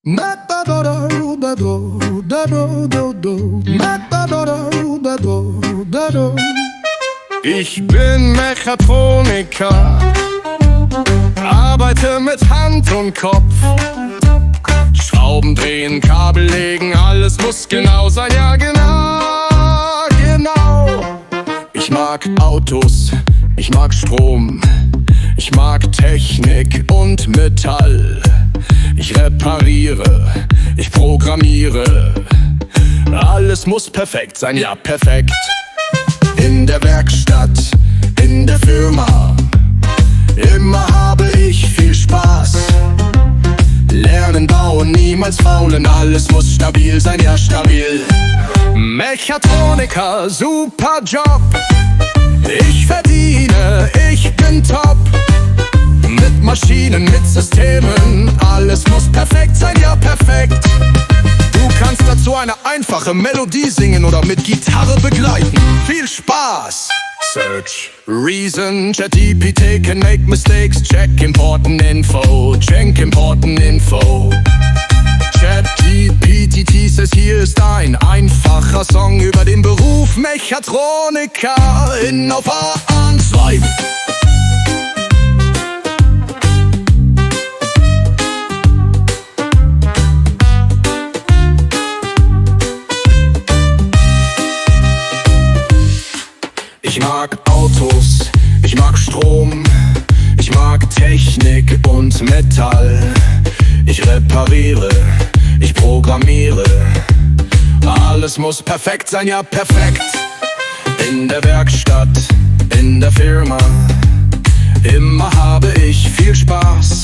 Ich bin Mechatroniker, arbeite mit Hand und Kopf. Schrauben drehen, Kabel legen, alles muss genau sein, ja genau, genau. Ich mag Autos, ich mag Strom, ich mag Technik und Metall. Ich repariere, ich programmiere, alles muss perfekt sein, ja perfekt. In der Werkstatt, in der Firma, immer habe ich viel Spaß. Lernen, bauen, niemals faulen, alles muss stabil sein, ja stabil. Mechatroniker, super Job. Ich verdiene, ich bin top. Mit Maschinen, mit Systemen, alles muss perfekt sein, ja perfekt. Du kannst dazu eine einfache Melodie singen oder mit Gitarre begleiten. Viel Spaß! Search, Reason, ChatGPT can make mistakes. Check important info, check important info. ChatGPT says, hier ist ein einfacher Song über den Beruf Mechatroniker in auf A2. Ich mag Autos, ich mag Strom, ich mag Technik und Metall. Ich repariere, ich programmiere, alles muss perfekt sein, ja perfekt. In der Werkstatt, in der Firma, immer habe ich viel Spaß.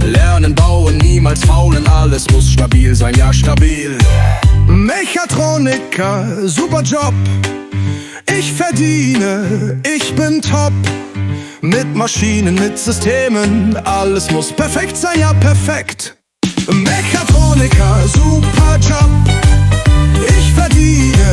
Lernen, bauen, niemals faulen, alles muss stabil sein, ja stabil. Mechatroniker, super Job. Ich verdiene, ich bin top. Mit Maschinen, mit Systemen, alles muss perfekt sein, ja perfekt. Mechatroniker, super Job. Ich verdiene,